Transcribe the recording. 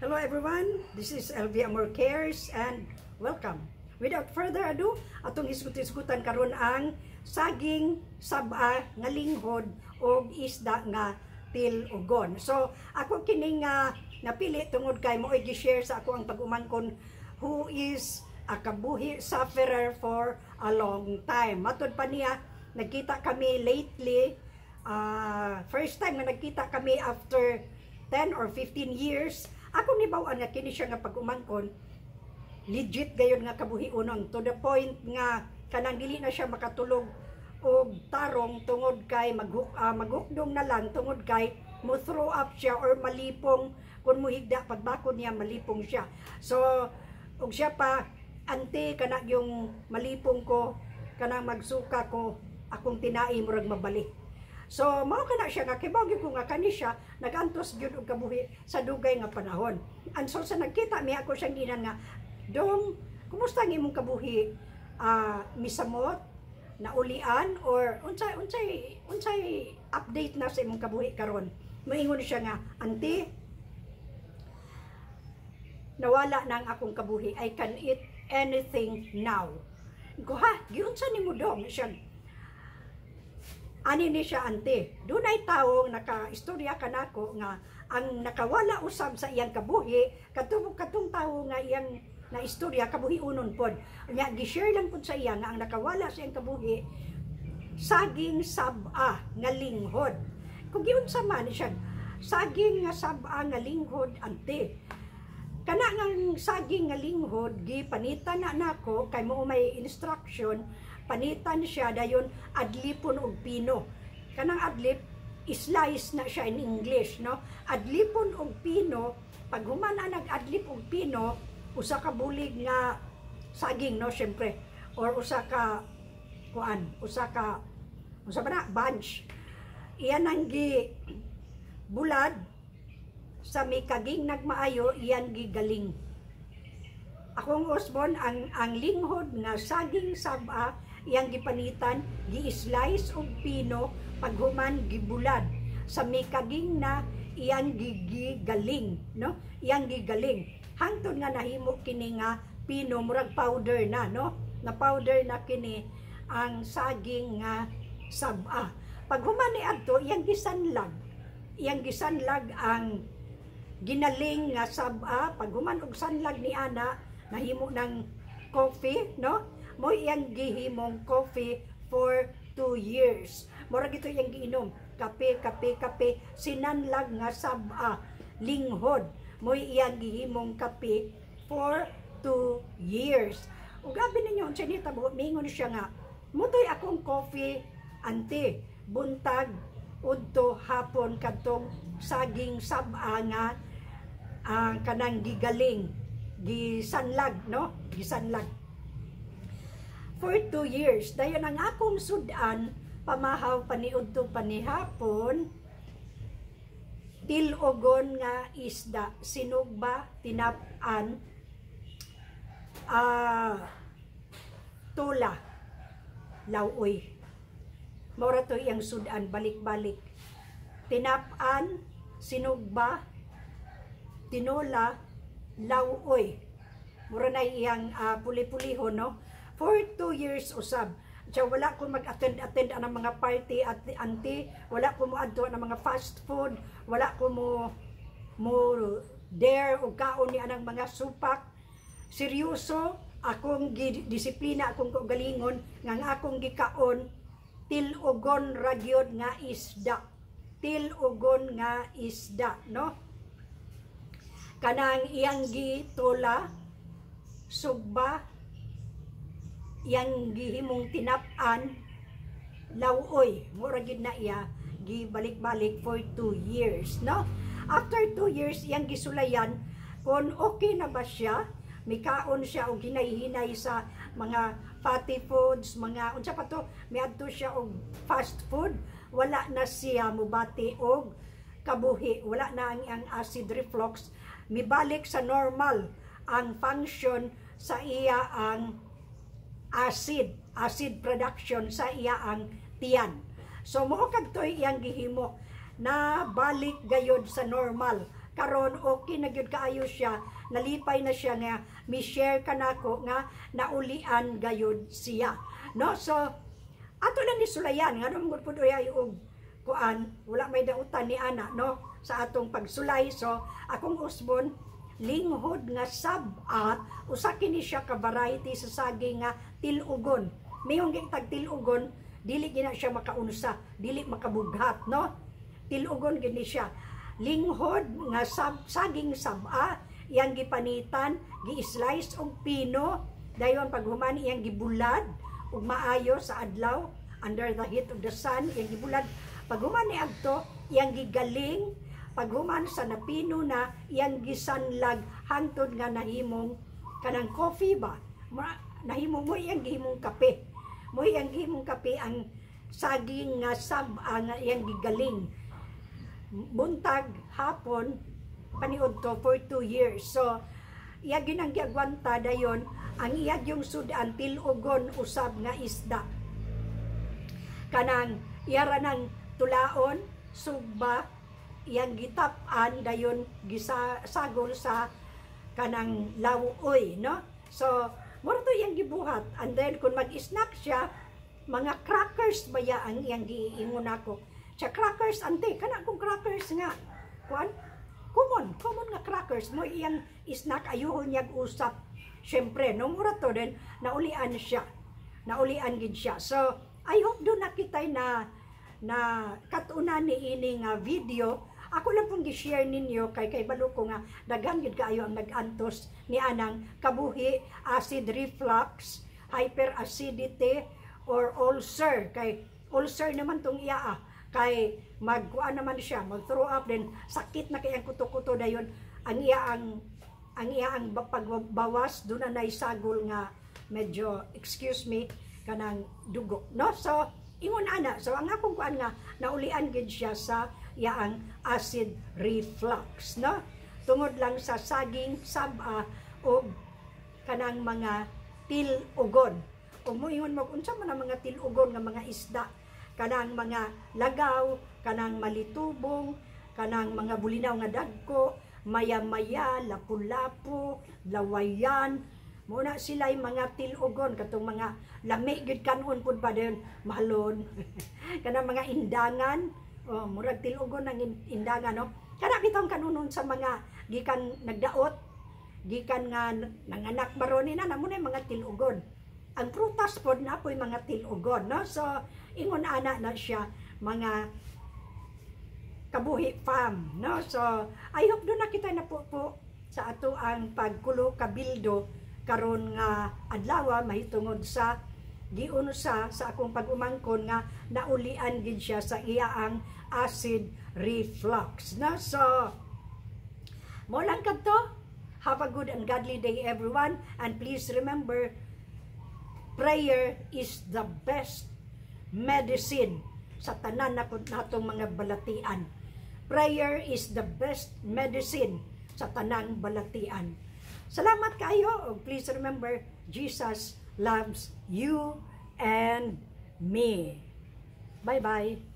Hello everyone, this is LV Amor Cares and welcome. Without further ado, atong isgut-isgutan karon ang saging saba nga linghod o isda nga tilugon. So ako kining napili tungod kay mo i-share sa ako ang pag-umangkon who is a kabuhi sufferer for a long time. Matod pa niya, nagkita kami lately, first time na nagkita kami after 10 or 15 years. Ako nibawaan nga kini siya nga pag-umangkon, legit gayon nga kabuhi unong, to the point nga kanang dili na siya makatulog og tarong tungod kay maghukdong na lang tungod kay mo throw up siya or malipong kun muhigda pagbakod niya malipong siya. So og siya pa ante kana yung malipong ko kanang magsuka ko akong tinai murag mabalik. So mao kana siya nga kibaw gyud ko nga kani siya nagantos gyud og kabuhi sa dugay nga panahon. And so sa nagkita mi ako siyang ginan nga, "Dong, kumusta ang imong kabuhi? Misamot, naulian or unsay update na sa imong kabuhi karon?" Moingon siya nga, "Auntie, nawala na ang akong kabuhi. I can eat anything now." Ko ha, giunsa nimo dong siya? Ani ni siya, "Ante, dunay tawong naka-istorya kanako nga ang nakawala usab sa iyang kabuhi katong tawo nga iyang na istorya kabuhi unon pod. Nya gi-share lang pud sa iya nga ang nakawala sa iyang kabuhi saging saba nga linghod." Kung giunsa man siya, saging nga saba nga linghod, "Ante, kana nga saging nga linghod gipanitan na nako kay mo may instruction, panitan siya dayon adlipon og pino." Kanang adlip slice na siya in English, no? Adlipon og pino, pag humana nag-adlip og pino, usa ka bulig nga saging, no, syempre, or usa ka bunch. Iyan ang gi bulad sa may kaging nagmaayo, iyan gi galing. Akong usbon ang linghod nga saging saba iyang gipanitan, gi-slice og pino, paghuman gibulad sa may kaging na iyang gigaling, no? Iyang gigaling. Hangtod nga nahimo kini nga pino murag powder na, no? Na powder na kini ang saging nga saba. Paghuman ni adto iyang gisanlag. Iyang gisanlag ang ginaling nga saba. Paghuman og sanlag ni ana, nahimo ng coffee, no? Mo iyang gihimong coffee for 2 years. Murag ito iyang giinom. Kape, sinanlag nga saba, linghod. Mo iyang gihimong kape for 2 years. Ug abi ninyo unsa ni tabo, mingon siya nga, "Mutoy akong coffee, ante, buntag udto hapon kadtong saging saba nga kanang gigaling, gisanlag, no? Gisanlag." For 2 years, dayon ang akong sudan, pamahaw paniudto panihapon, tilugon nga isda, sinugba, tinap-an, tula, lauoy. Mora to iyang sudan, balik-balik. Tinap-an, sinugba, tinola, lauoy. Mura na iyang puli-puliho, no? For 2 years usab. So, wala ko mag-attend ang mga party at auntie, wala ko mo adto ng mga fast food, wala ko mo dare o kaon ni anang mga supak. Seryoso, akong disiplina, akong kaugalingon, nga akong gikaon, tilugon ragyod nga isda. Tilugon nga isda, no? Kanang iyang gitola, sugba, yang gihimong tinap-an, lauoy, mura gid na iya gibalik-balik for 2 years, no? After 2 years iyang gisulayan kung okay na ba siya, mikaon siya og hinay-hinay sa mga fatty foods, mga unsa pa to, miadto siya og fast food, wala na siya mubati og kabuhi, wala na ang acid reflux, mibalik sa normal ang function sa iya ang acid production sa iya ang tiyan. So mo kadtoy iyang gihimo na balik gayod sa normal karon okay na gyud kaayo siya, nalipay na siya nga mi-share kanako nga naulian gayud siya, no? So ato lang ni sulayan nga nung gud pud ay og kuan, wala may dautan ni ana, no, sa atong pagsulay. So akong usbon linghod nga sab-a, usa kini siya ka variety sa saging nga tilugon. Mayong gitag tilugon, dili gina siya makaunsa, dili makabughat, no? Tilugon gini siya. Linghod nga saging sab-a, iyang gipanitan, gi-slice og pino, dayon paghuman iyang gibulad ug maayo sa adlaw under the heat of the sun, iyang gibulad. Paghuman ni adto, iyang gigaling, paghuman sa napino na, iyang gisanlag hangtod nga nahimong kanang coffee ba? Nahimong mo iyang gihimong kape. Mo iyang gihimong kape ang saging nga sab-a nga iyang gigaling. Buntag hapon paniud to for 2 years. So iya ginang giagwanta dayon ang iya yung sudan tilugon usab nga isda. Kanang iyara ng tulaon, sugba, iyang gitap-an dayon gisagol sa kanang lawuoy, no? So mura to iyang gibuhat, and then kung mag-snack siya, mga crackers ba ya ang iyang giingon ako. Sa crackers ante, kana kung crackers nga kuan common nga crackers mo iyang snack, ayuhon niya usap. Syempre nung mura to din naulian gid siya. So I hope do nakitay na katunan ni ini nga video. Ako lang pong gi-share ninyo kay balo ko nga daghan gid kaayo ang nag-antos ni anang kabuhi, acid reflux, hyperacidity or ulcer. Kay ulcer naman tong iya kay magkuan naman siya, mag-throw up, then sakit na kayang kuto-kuto dayon ang iya ang pagbawas do na naisagol nga medyo, excuse me, kanang dugo, no? So ingon ana, so ang akong kuan nga naulian gid siya sa iyaang acid reflux, no? Tungod lang sa saging sab-a o kanang mga tilugon. Kung mo ingon mo unsa man ang mga tilugon nga mga isda, kanang mga lagaw, kanang malitubong, kanang mga bulinaw nga dagko, maya-maya, lapu-lapu, lawayan, muna sila yung mga tilugon, katong mga lami gid kanon pud ba din mahalon. Kanang mga indangan, murag tilugon ng indangan, no? Kana kitang kanunon sa mga gikan nagdaot, gikan nga nanganak baron na namo na mga tilugon. Ang prutas pod na po'y mga tilugon, no? So ingon ana na siya mga kabuhi farm, no? So I hope do nakita na po sa ato ang pagkulo kabildo karon nga adlaw mahitungod sa giunsa sa akong pag-umangkon nga naulian gid siya sa iyaang acid reflux, no? So mo lang kadto, have a good and godly day everyone, and please remember, prayer is the best medicine sa tanan natong mga balatian. Prayer is the best medicine sa tanang balatian. Salamat kayo. Please remember, Jesus loves you and me. Bye-bye.